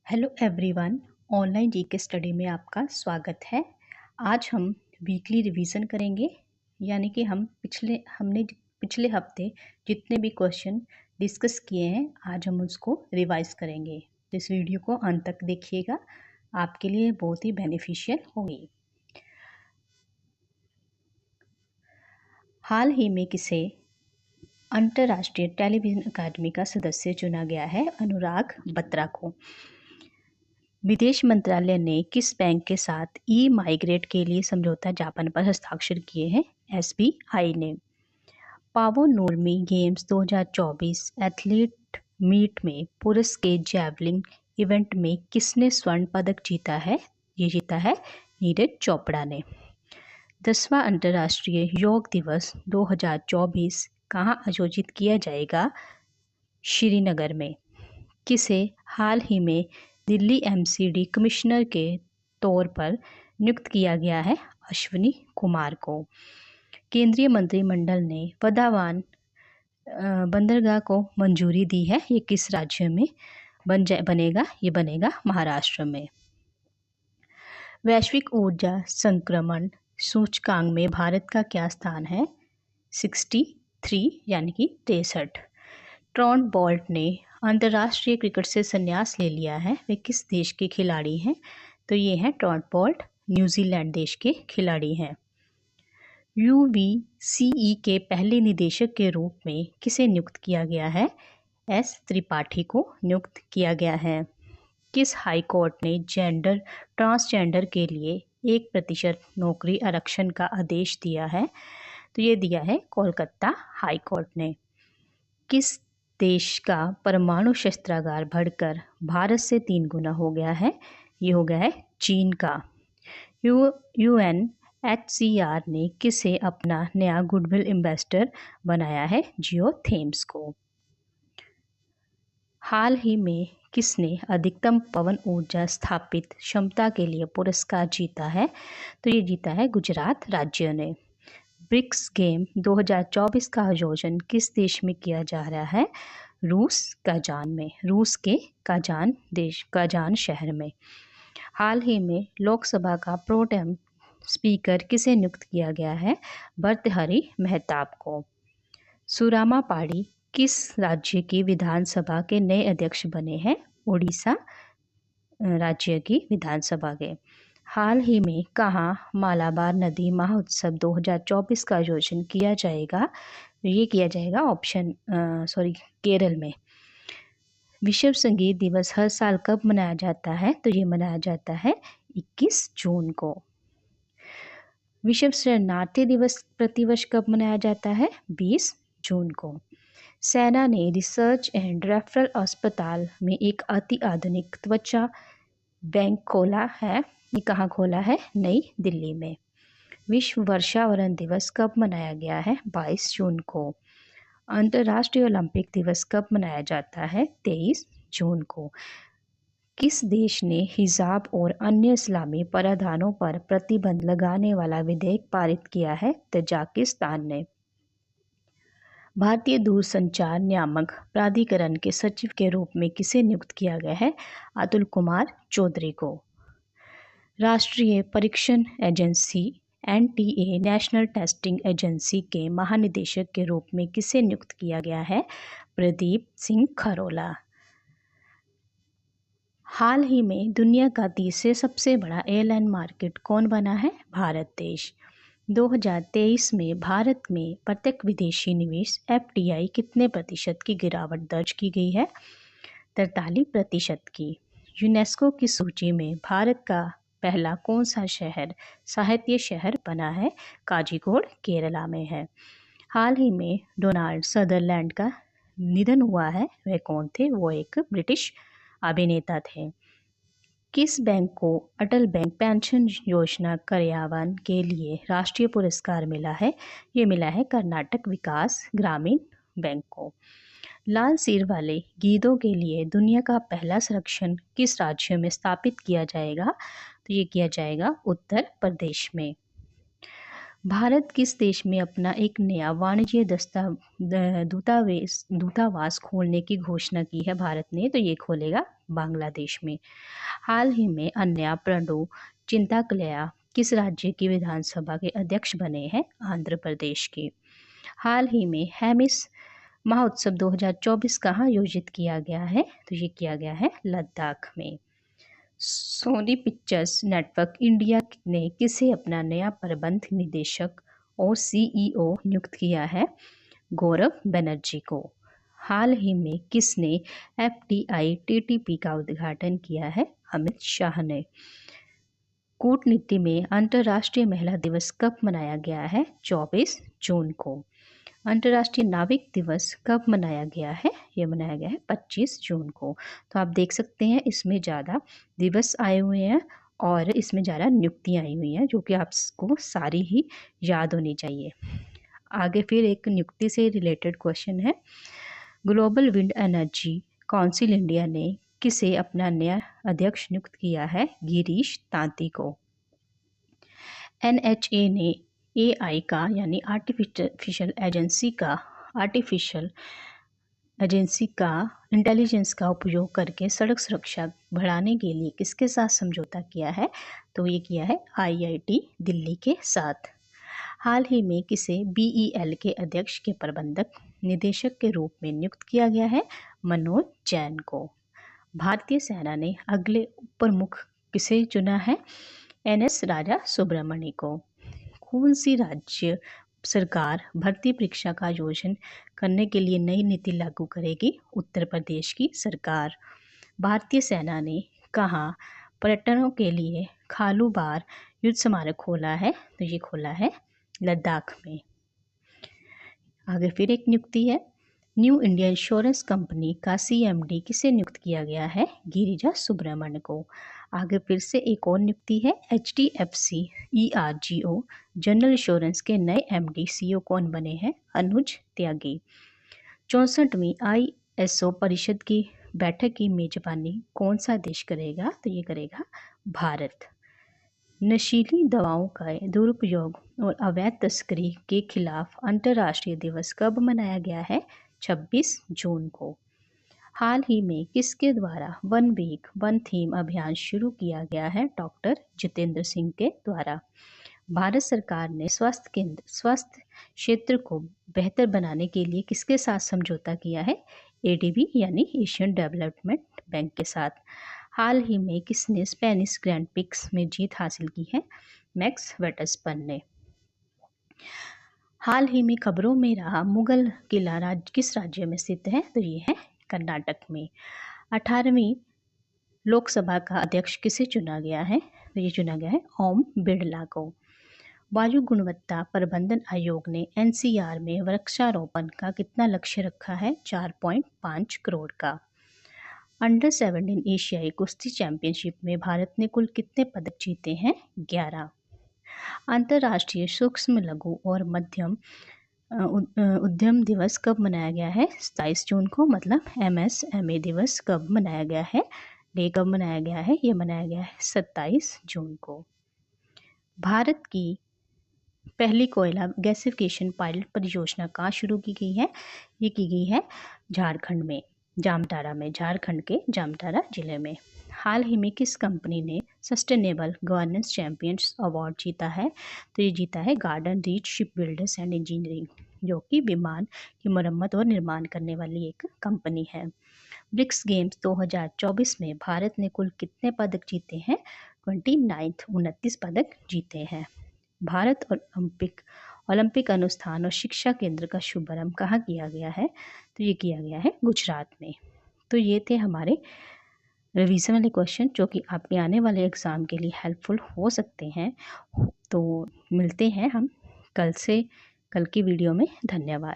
Hello everyone. Online GK study में आपका स्वागत है। आज हम वीकली रिवीजन करेंगे, यानी कि हमने पिछले हफ्ते जितने भी क्वेश्चन डिस्कस किए हैं आज हम उसको रिवाइज करेंगे। तो इस वीडियो को अंत तक देखिएगा, आपके लिए बहुत ही बेनिफिशियल होगी। हाल ही में किसे अंतर्राष्ट्रीय टेलीविज़न अकादमी का सदस्य चुना गया है? अनुराग बत्रा को। विदेश मंत्रालय ने किस बैंक के साथ ई माइग्रेट के लिए समझौता ज्ञापन पर हस्ताक्षर किए हैं? एसबीआई ने। पावो नुरमी गेम्स 2024 एथलीट मीट में पुरुष के जैवलिन इवेंट में किसने स्वर्ण पदक जीता है? ये जीता है नीरज चोपड़ा ने। 10वां अंतर्राष्ट्रीय योग दिवस 2024 कहाँ आयोजित किया जाएगा? श्रीनगर में। किसे हाल ही में दिल्ली एमसीडी कमिश्नर के तौर पर नियुक्त किया गया है? अश्विनी कुमार को। केंद्रीय मंत्रिमंडल ने वधावान बंदरगाह को मंजूरी दी है। ये किस राज्य में बनेगा? ये बनेगा महाराष्ट्र में। वैश्विक ऊर्जा संक्रमण सूचकांक में भारत का क्या स्थान है? 63 यानी कि 63। ट्रेंट बोल्ट ने अंतर्राष्ट्रीय क्रिकेट से संन्यास ले लिया है। वे किस देश के खिलाड़ी हैं? तो ये हैं ट्रेंट बोल्ट, न्यूजीलैंड देश के खिलाड़ी हैं। यूवीसीई के पहले निदेशक के रूप में किसे नियुक्त किया गया है? एस त्रिपाठी को नियुक्त किया गया है। किस हाई कोर्ट ने ट्रांसजेंडर के लिए 1% नौकरी आरक्षण का आदेश दिया है? तो ये दिया है कोलकाता हाई कोर्ट ने। किस देश का परमाणु शस्त्रागार बढ़कर भारत से 3 गुना हो गया है? ये हो गया है चीन का। यूएनएचसीआर ने किसे अपना नया गुडविल एम्बेसडर बनाया है? जियो थेम्स को। हाल ही में किसने अधिकतम पवन ऊर्जा स्थापित क्षमता के लिए पुरस्कार जीता है? तो ये जीता है गुजरात राज्य ने। ब्रिक्स गेम 2024 का आयोजन किस देश में किया जा रहा है? रूस के काजान शहर में। हाल ही में लोकसभा का प्रोटेम स्पीकर किसे नियुक्त किया गया है? भर्तृहरि मेहताब को। सुरामा पाड़ी किस राज्य की विधानसभा के नए अध्यक्ष बने हैं? उड़ीसा राज्य की विधानसभा के। हाल ही में कहाँ मालाबार नदी महोत्सव 2024 का आयोजन किया जाएगा? ये किया जाएगा केरल में। विश्व संगीत दिवस हर साल कब मनाया जाता है? तो ये मनाया जाता है 21 जून को। विश्व शरणार्थी दिवस प्रतिवर्ष कब मनाया जाता है? 20 जून को। सेना ने रिसर्च एंड रेफरल अस्पताल में एक अति आधुनिक त्वचा बैंक खोला है। ये कहाँ खोला है? नई दिल्ली में। विश्व वर्षावरण दिवस कब मनाया गया है? 22 जून को। अंतर्राष्ट्रीय ओलंपिक दिवस कब मनाया जाता है? 23 जून को। किस देश ने हिजाब और अन्य इस्लामी परिधानों पर प्रतिबंध लगाने वाला विधेयक पारित किया है? तजाकिस्तान ने। भारतीय दूरसंचार नियामक प्राधिकरण के सचिव के रूप में किसे नियुक्त किया गया है? अतुल कुमार चौधरी को। राष्ट्रीय परीक्षण agency NTA national testing agency के महानिदेशक के रूप में किसे नियुक्त किया गया है? प्रदीप सिंह खरोला। हाल ही में दुनिया का तीसरे सबसे बड़ा एयरलाइन मार्केट कौन बना है? भारत देश। 2023 में भारत में प्रत्यक्ष विदेशी निवेश एफडीआई कितने प्रतिशत की गिरावट दर्ज की गई है? 43% की। यूनेस्को की सूची में भारत का पहला कौन सा शहर साहित्य शहर बना है? काजीकोड केरला में है। हाल ही में डोनाल्ड सदरलैंड का निधन हुआ है। वे कौन थे? वो एक ब्रिटिश अभिनेता थे। किस बैंक को अटल बैंक पेंशन योजना कार्यान्वयन के लिए राष्ट्रीय पुरस्कार मिला है? ये मिला है कर्नाटक विकास ग्रामीण बैंक को। लाल सिर वाले गीदों के लिए दुनिया का पहला संरक्षण किस राज्य में स्थापित किया जाएगा? तो ये किया जाएगा उत्तर प्रदेश में। भारत किस देश में अपना एक नया वाणिज्य दूतावास खोलने की घोषणा की है भारत ने? तो ये खोलेगा बांग्लादेश में। हाल ही में अन्या प्रणो चिंताकलया किस राज्य की विधानसभा के अध्यक्ष बने हैं? आंध्र प्रदेश के। हाल ही में हेमिस महोत्सव 2024 कहाँ आयोजित किया गया है? तो ये किया गया है लद्दाख में। सोनी पिक्चर्स नेटवर्क इंडिया ने किसे अपना नया प्रबंध निदेशक और सीईओ नियुक्त किया है? गौरव बनर्जी को। हाल ही में किसने एफडीआई टीटीपी का उद्घाटन किया है? अमित शाह ने। कूटनीति में अंतर्राष्ट्रीय महिला दिवस कब मनाया गया है? 24 जून को। अंतर्राष्ट्रीय नाविक दिवस कब मनाया गया है? ये मनाया गया है 25 जून को। तो आप देख सकते हैं इसमें ज़्यादा दिवस आए हुए हैं और इसमें ज़्यादा नियुक्तियाँ आई हुई हैं, जो कि आपको सारी ही याद होनी चाहिए। आगे फिर एक नियुक्ति से रिलेटेड क्वेश्चन है। Global wind energy council India ने किसे अपना नया अध्यक्ष नियुक्त किया है? गिरीश तांती को। एनएचए ने एआई का यानी आर्टिफिशियल इंटेलिजेंस का उपयोग करके सड़क सुरक्षा बढ़ाने के लिए किसके साथ समझौता किया है? तो ये किया है आईआईटी दिल्ली के साथ। हाल ही में किसे बीईएल के अध्यक्ष के प्रबंधक निदेशक के रूप में नियुक्त किया गया है? मनोज जैन को। भारतीय सेना ने अगले प्रमुख किसे चुना है? एनएस राजा सुब्रमण्य को। कौन सी राज्य सरकार भर्ती परीक्षा का आयोजन करने के लिए नई नीति लागू करेगी? उत्तर प्रदेश की सरकार। भारतीय सेना ने कहाँ पर्यटकों के लिए खालू बार युद्ध स्मारक खोला है? तो ये खोला है लद्दाख में। आगे फिर एक नियुक्ति है। न्यू इंडिया इंश्योरेंस कंपनी का सीएमडी किसे नियुक्त किया गया है? गिरिजा सुब्रमण्य को। आगे फिर से एक और नियुक्ति है। एचडीएफसी ईआरजीओ जनरल इंश्योरेंस के नए एमडी सीईओ कौन बने हैं? अनुज त्यागी। 64वीं आईएसओ परिषद की बैठक की मेजबानी कौन सा देश करेगा? तो ये करेगा भारत। नशीली दवाओं का दुरुपयोग और अवैध तस्करी के खिलाफ अंतर्राष्ट्रीय दिवस कब मनाया गया है? 26 जून को। हाल ही में किसके द्वारा वन वीक वन थीम अभियान शुरू किया गया है? डॉक्टर जितेंद्र सिंह के द्वारा। भारत सरकार ने स्वास्थ्य क्षेत्र को बेहतर बनाने के लिए किसके साथ समझौता किया है? एडीबी यानी एशियन डेवलपमेंट बैंक के साथ। हाल ही में किसने स्पेनिश ग्रैंड प्रिक्स में जीत हासिल की है? मैक्स वर्स्टैपेन ने। हाल ही में खबरों में रहा मुगल किला किस राज्य में स्थित है? तो ये है कर्नाटक में। 18वीं लोकसभा का अध्यक्ष किसे चुना गया है? तो ये चुना गया है ओम बिड़ला को। वायु गुणवत्ता प्रबंधन आयोग ने एनसीआर में वृक्षारोपण का कितना लक्ष्य रखा है? 4.5 करोड़ का। अंडर 17 एशियाई कुश्ती चैंपियनशिप में भारत ने कुल कितने पदक जीते हैं? 11। अंतर्राष्ट्रीय सूक्ष्म लघु और मध्यम उद्यम दिवस कब मनाया गया है? 27 जून को। मतलब एमएसएमई दिवस कब मनाया गया है? डे कब मनाया गया है? ये मनाया गया है 27 जून को। भारत की पहली कोयला गैसिफिकेशन पायलट परियोजना कहाँ शुरू की गई है? ये की गई है झारखंड में, जामताड़ा में, झारखंड के जामताड़ा जिले में। हाल ही में किस कंपनी ने सस्टेनेबल गवर्नेंस चैंपियंस अवार्ड जीता है? तो ये जीता है garden reach ship builders and engineering, जो कि विमान की मरम्मत और निर्माण करने वाली एक कंपनी है। ब्रिक्स गेम्स 2024 में भारत ने कुल कितने पदक जीते हैं? 29 पदक जीते हैं। भारत ओलंपिक अनुष्ठान और शिक्षा केंद्र का शुभारंभ कहाँ किया गया है? तो ये किया गया है गुजरात में। तो ये थे हमारे रिवीजन वाले क्वेश्चन, जो कि आपके आने वाले एग्ज़ाम के लिए हेल्पफुल हो सकते हैं। तो मिलते हैं हम कल की वीडियो में। धन्यवाद।